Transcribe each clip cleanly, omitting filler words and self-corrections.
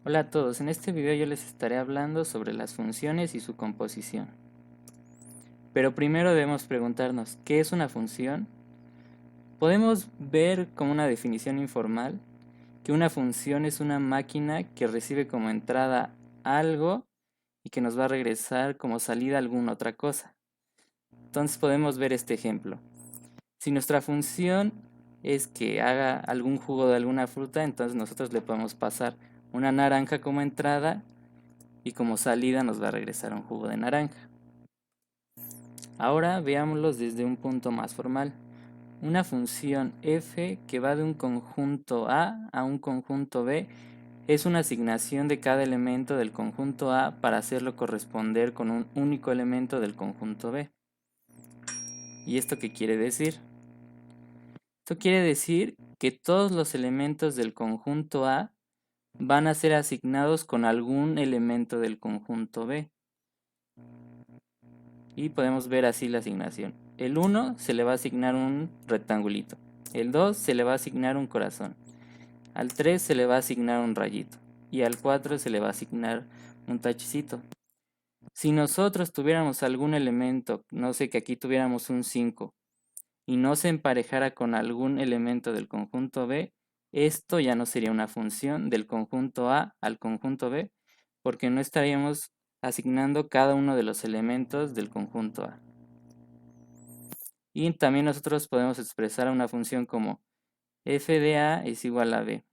Hola a todos, en este video yo les estaré hablando sobre las funciones y su composición. Pero primero debemos preguntarnos, ¿qué es una función? Podemos ver como una definición informal que una función es una máquina que recibe como entrada algo y que nos va a regresar como salida alguna otra cosa. Entonces podemos ver este ejemplo. Si nuestra función es que haga algún jugo de alguna fruta, entonces nosotros le podemos pasar una naranja como entrada y como salida nos va a regresar un jugo de naranja. Ahora veámoslos desde un punto más formal. Una función f que va de un conjunto A un conjunto B es una asignación de cada elemento del conjunto A para hacerlo corresponder con un único elemento del conjunto B. ¿Y esto qué quiere decir? Esto quiere decir que todos los elementos del conjunto A van a ser asignados con algún elemento del conjunto B. Y podemos ver así la asignación. El 1 se le va a asignar un rectangulito. El 2 se le va a asignar un corazón. Al 3 se le va a asignar un rayito. Y al 4 se le va a asignar un tachecito. Si nosotros tuviéramos algún elemento, no sé, que aquí tuviéramos un 5 y no se emparejara con algún elemento del conjunto B, esto ya no sería una función del conjunto A al conjunto B, porque no estaríamos asignando cada uno de los elementos del conjunto A. Y también nosotros podemos expresar una función como f de A es igual a B.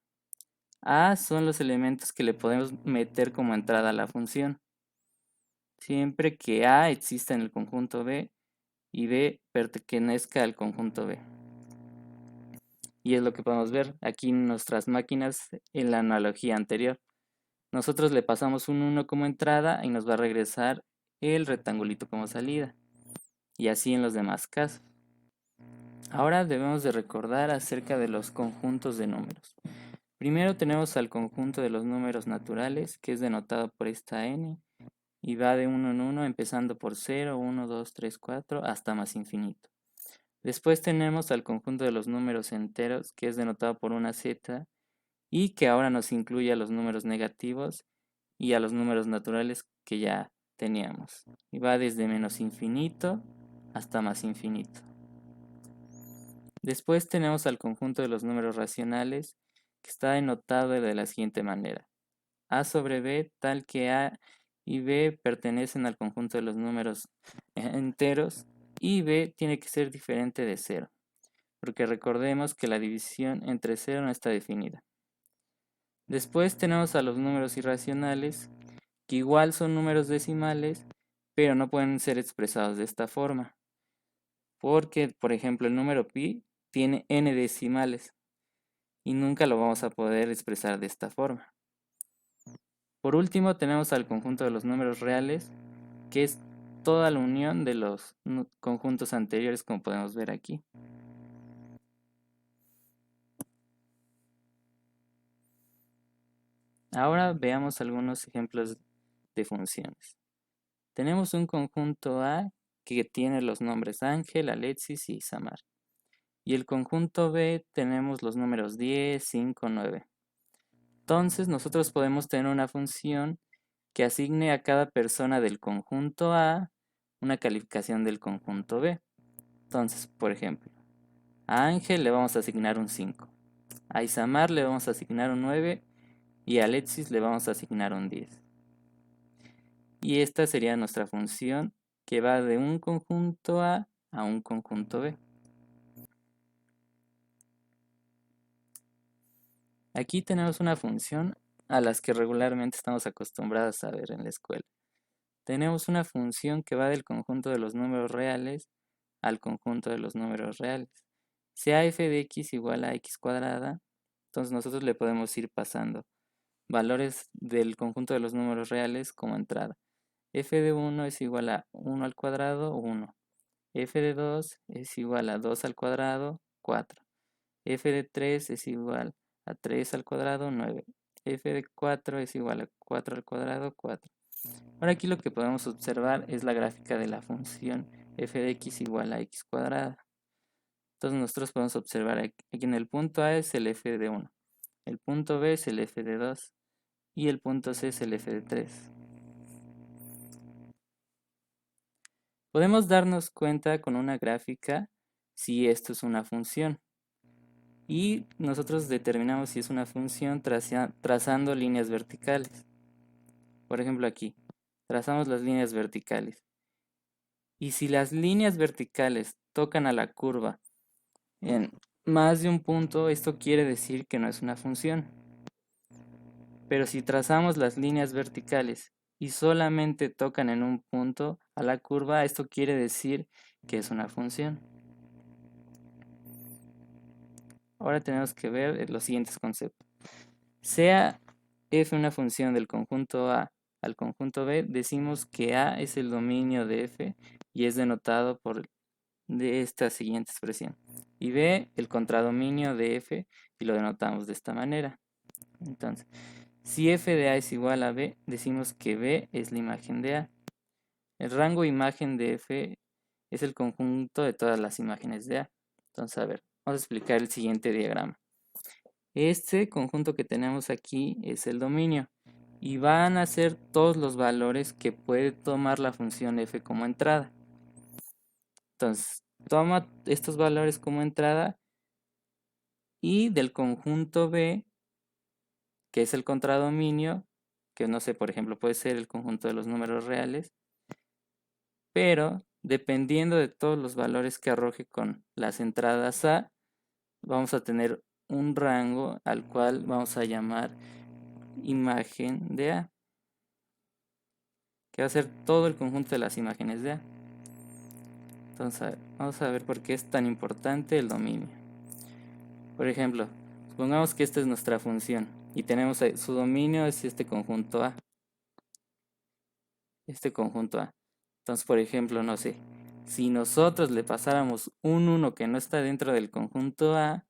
A son los elementos que le podemos meter como entrada a la función, siempre que A exista en el conjunto B y B pertenezca al conjunto B. Y es lo que podemos ver aquí en nuestras máquinas en la analogía anterior. Nosotros le pasamos un 1 como entrada y nos va a regresar el rectangulito como salida. Y así en los demás casos. Ahora debemos de recordar acerca de los conjuntos de números. Primero tenemos al conjunto de los números naturales, que es denotado por esta n, y va de 1 en 1, empezando por 0, 1, 2, 3, 4, hasta más infinito. Después tenemos al conjunto de los números enteros, que es denotado por una z, y que ahora nos incluye a los números negativos y a los números naturales que ya teníamos. Y va desde menos infinito hasta más infinito. Después tenemos al conjunto de los números racionales, que está denotado de la siguiente manera. A sobre B tal que A y B pertenecen al conjunto de los números enteros y B tiene que ser diferente de 0, porque recordemos que la división entre 0 no está definida. Después tenemos a los números irracionales, que igual son números decimales, pero no pueden ser expresados de esta forma, porque por ejemplo el número pi tiene n decimales y nunca lo vamos a poder expresar de esta forma. Por último tenemos al conjunto de los números reales, que es toda la unión de los conjuntos anteriores, como podemos ver aquí. Ahora veamos algunos ejemplos de funciones. Tenemos un conjunto A que tiene los nombres Ángel, Alexis y Isamar. Y el conjunto B tenemos los números 10, 5, 9. Entonces nosotros podemos tener una función que asigne a cada persona del conjunto A una calificación del conjunto B. Entonces, por ejemplo, a Ángel le vamos a asignar un 5, a Isamar le vamos a asignar un 9 y a Alexis le vamos a asignar un 10. Y esta sería nuestra función que va de un conjunto A un conjunto B. Aquí tenemos una función a las que regularmente estamos acostumbrados a ver en la escuela. Tenemos una función que va del conjunto de los números reales al conjunto de los números reales. Sea f de x igual a x cuadrada, entonces nosotros le podemos ir pasando valores del conjunto de los números reales como entrada. F de 1 es igual a 1 al cuadrado, 1. F de 2 es igual a 2 al cuadrado, 4. F de 3 es igual a 3 al cuadrado, 9. F de 4 es igual a 4 al cuadrado, 4. Ahora aquí lo que podemos observar es la gráfica de la función f de x igual a x cuadrada. Entonces nosotros podemos observar aquí en el punto A es el f de 1, el punto B es el f de 2 y el punto C es el f de 3. Podemos darnos cuenta con una gráfica si esto es una función. Y nosotros determinamos si es una función trazando líneas verticales. Por ejemplo aquí, trazamos las líneas verticales. Y si las líneas verticales tocan a la curva en más de un punto, esto quiere decir que no es una función. Pero si trazamos las líneas verticales y solamente tocan en un punto a la curva, esto quiere decir que es una función. Ahora tenemos que ver los siguientes conceptos. Sea f una función del conjunto A al conjunto B, decimos que A es el dominio de f y es denotado por esta siguiente expresión. Y B el contradominio de f y lo denotamos de esta manera. Entonces, si f de A es igual a B, decimos que B es la imagen de A. El rango imagen de f es el conjunto de todas las imágenes de A. Entonces, a ver, vamos a explicar el siguiente diagrama. Este conjunto que tenemos aquí es el dominio y van a ser todos los valores que puede tomar la función f como entrada. Entonces, toma estos valores como entrada y del conjunto B, que es el contradominio, que no sé, por ejemplo, puede ser el conjunto de los números reales, pero dependiendo de todos los valores que arroje con las entradas A, vamos a tener un rango al cual vamos a llamar imagen de A, que va a ser todo el conjunto de las imágenes de A. Entonces, vamos a ver por qué es tan importante el dominio. Por ejemplo, supongamos que esta es nuestra función y tenemos su dominio es este conjunto A. Este conjunto A. Entonces, por ejemplo, no sé, si nosotros le pasáramos un 1 que no está dentro del conjunto A,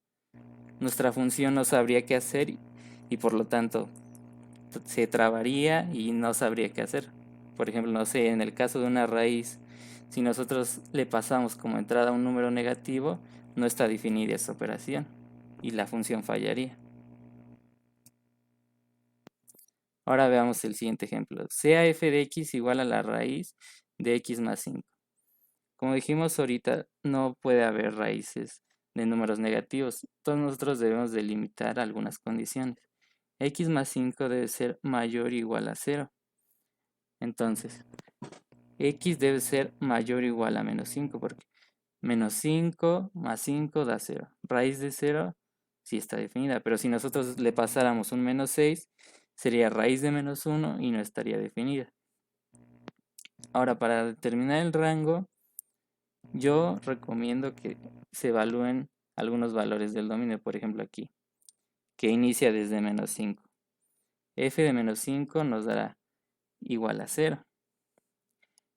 nuestra función no sabría qué hacer y por lo tanto se trabaría y no sabría qué hacer. Por ejemplo, no sé, en el caso de una raíz, si nosotros le pasamos como entrada un número negativo, no está definida esa operación y la función fallaría. Ahora veamos el siguiente ejemplo. Sea f de x igual a la raíz de x más 5. Como dijimos ahorita, no puede haber raíces de números negativos. Todos nosotros debemos delimitar algunas condiciones. X más 5 debe ser mayor o igual a 0. Entonces, X debe ser mayor o igual a menos 5 porque menos 5 más 5 da 0. Raíz de 0 sí está definida, pero si nosotros le pasáramos un menos 6, sería raíz de menos 1 y no estaría definida. Ahora, para determinar el rango, yo recomiendo que se evalúen algunos valores del dominio, por ejemplo aquí, que inicia desde menos 5. F de menos 5 nos dará igual a 0.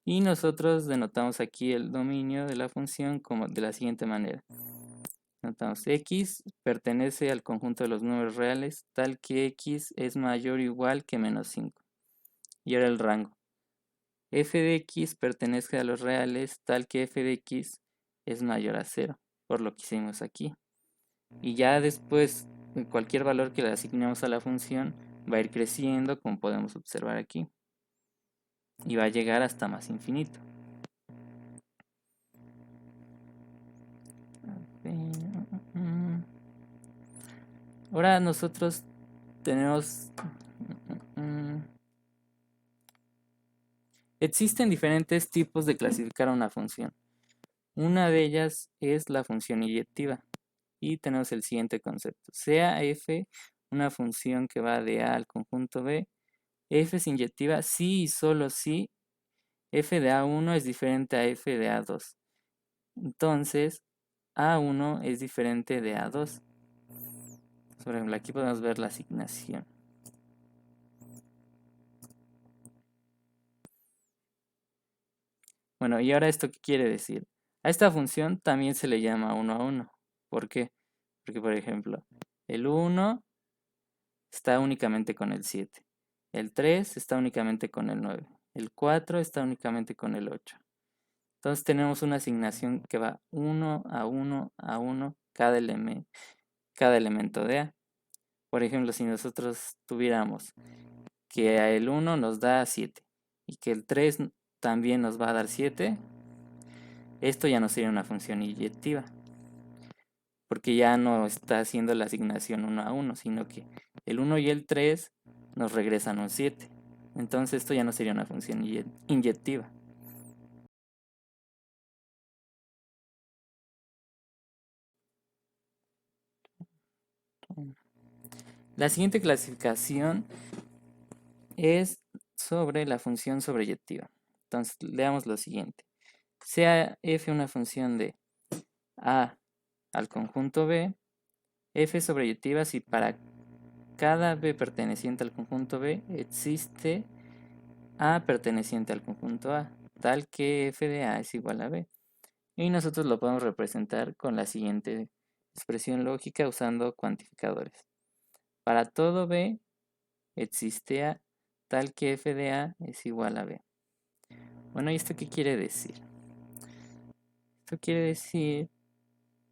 Y nosotros denotamos aquí el dominio de la función como de la siguiente manera. Notamos x pertenece al conjunto de los números reales tal que x es mayor o igual que menos 5. Y ahora el rango. F de x pertenece a los reales tal que f de x es mayor a 0, por lo que hicimos aquí. Y ya después, cualquier valor que le asignemos a la función va a ir creciendo, como podemos observar aquí. Y va a llegar hasta más infinito. Ahora nosotros tenemos... Existen diferentes tipos de clasificar a una función. Una de ellas es la función inyectiva. Y tenemos el siguiente concepto. Sea f una función que va de A al conjunto B, f es inyectiva si y solo si f de A1 es diferente a f de A2. Entonces, A1 es diferente de A2. Por ejemplo, aquí podemos ver la asignación. Bueno, ¿y ahora esto qué quiere decir? A esta función también se le llama 1 a 1. ¿Por qué? Porque, por ejemplo, el 1 está únicamente con el 7. El 3 está únicamente con el 9. El 4 está únicamente con el 8. Entonces tenemos una asignación que va 1 a 1 a 1 cada elemento de A. Por ejemplo, si nosotros tuviéramos que el 1 nos da 7 y que el 3 también nos va a dar 7, esto ya no sería una función inyectiva, porque ya no está haciendo la asignación 1 a 1, sino que el 1 y el 3 nos regresan un 7. Entonces esto ya no sería una función inyectiva. La siguiente clasificación es sobre la función sobreyectiva. Entonces, leamos lo siguiente. Sea f una función de A al conjunto B, f sobreyectiva si para cada B perteneciente al conjunto B existe A perteneciente al conjunto A, tal que f de A es igual a B. Y nosotros lo podemos representar con la siguiente expresión lógica usando cuantificadores. Para todo B existe A, tal que f de A es igual a B. Bueno, ¿y esto qué quiere decir? Esto quiere decir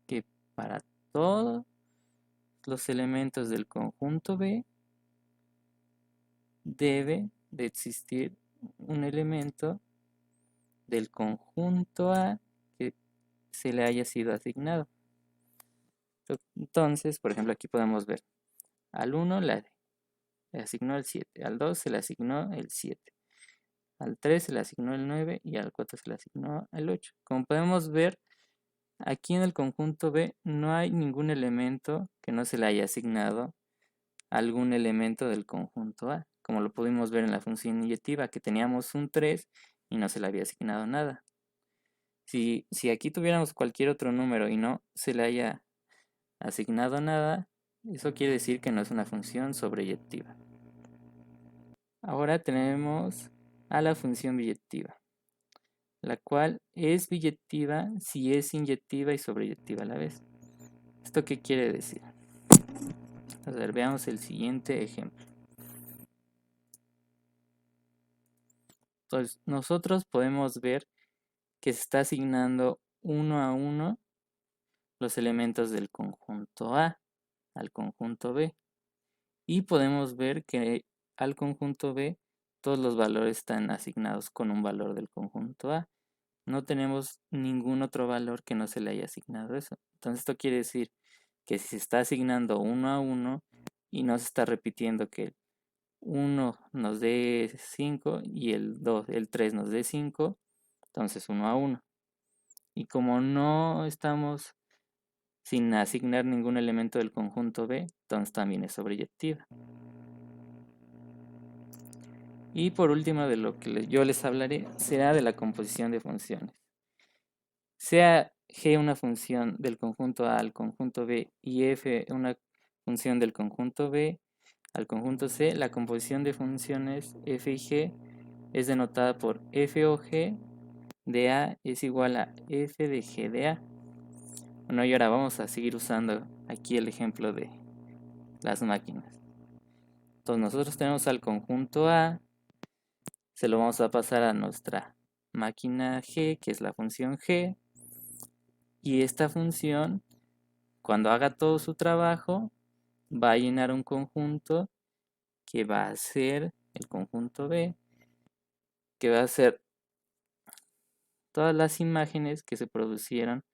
que para todos los elementos del conjunto B debe de existir un elemento del conjunto A que se le haya sido asignado. Entonces, por ejemplo, aquí podemos ver al 1 le asignó el 7, al 2 se le asignó el 7, al 3 se le asignó el 9 y al 4 se le asignó el 8. Como podemos ver, aquí en el conjunto B no hay ningún elemento que no se le haya asignado algún elemento del conjunto A, como lo pudimos ver en la función inyectiva, que teníamos un 3 y no se le había asignado nada. Si aquí tuviéramos cualquier otro número y no se le haya asignado nada, eso quiere decir que no es una función sobreyectiva. Ahora tenemos a la función biyectiva, la cual es biyectiva si es inyectiva y sobreyectiva a la vez. ¿Esto qué quiere decir? A ver, veamos el siguiente ejemplo. Entonces, nosotros podemos ver que se está asignando uno a uno los elementos del conjunto A al conjunto B. Y podemos ver que al conjunto B todos los valores están asignados con un valor del conjunto A. No tenemos ningún otro valor que no se le haya asignado eso. Entonces esto quiere decir que si se está asignando uno a uno y no se está repitiendo que el 1 nos dé 5 y el 2, el 3 nos dé 5, entonces 1 a 1. Y como no estamos sin asignar ningún elemento del conjunto B, entonces también es sobreyectiva. Y por último, de lo que yo les hablaré será de la composición de funciones. Sea G una función del conjunto A al conjunto B y F una función del conjunto B al conjunto C, la composición de funciones F y G es denotada por F o G de A es igual a F de G de A. Bueno, y ahora vamos a seguir usando aquí el ejemplo de las máquinas. Entonces nosotros tenemos al conjunto A, se lo vamos a pasar a nuestra máquina G, que es la función G, y esta función, cuando haga todo su trabajo, va a llenar un conjunto que va a ser el conjunto B, que va a ser todas las imágenes que se producieron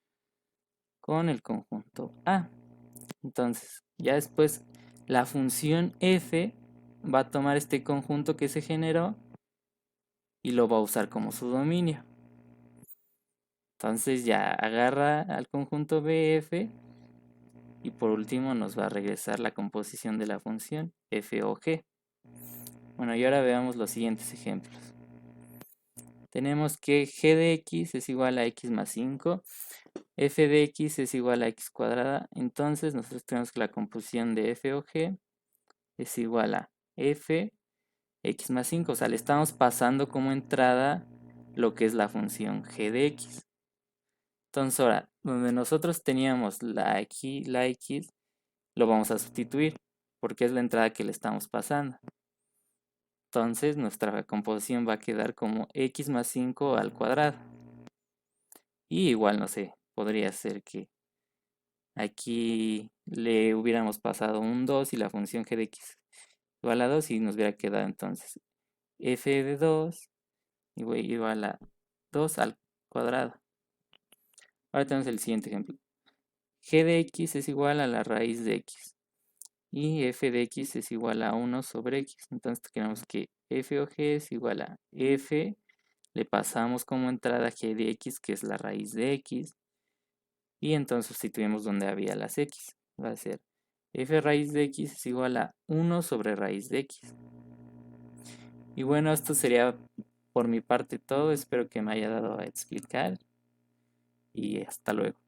con el conjunto A. Entonces, ya después la función f va a tomar este conjunto que se generó y lo va a usar como su dominio. Entonces ya agarra al conjunto bf y por último nos va a regresar la composición de la función f o g. Bueno, y ahora veamos los siguientes ejemplos. Tenemos que g de x es igual a x más 5, f de x es igual a x cuadrada. Entonces nosotros tenemos que la composición de f o g es igual a f x más 5. O sea, le estamos pasando como entrada lo que es la función g de x. Entonces ahora, donde nosotros teníamos la x, lo vamos a sustituir porque es la entrada que le estamos pasando. Entonces nuestra composición va a quedar como x más 5 al cuadrado. Y igual, no sé, podría ser que aquí le hubiéramos pasado un 2 y la función g de x igual a 2 y nos hubiera quedado entonces f de 2 igual a 2 al cuadrado. Ahora tenemos el siguiente ejemplo. G de x es igual a la raíz de x y f de x es igual a 1 sobre x. Entonces tenemos que f o g es igual a f, le pasamos como entrada g de x, que es la raíz de x, y entonces sustituimos donde había las x. Va a ser f raíz de x es igual a 1 sobre raíz de x. Y bueno, esto sería por mi parte todo. Espero que me haya dado a explicar y hasta luego.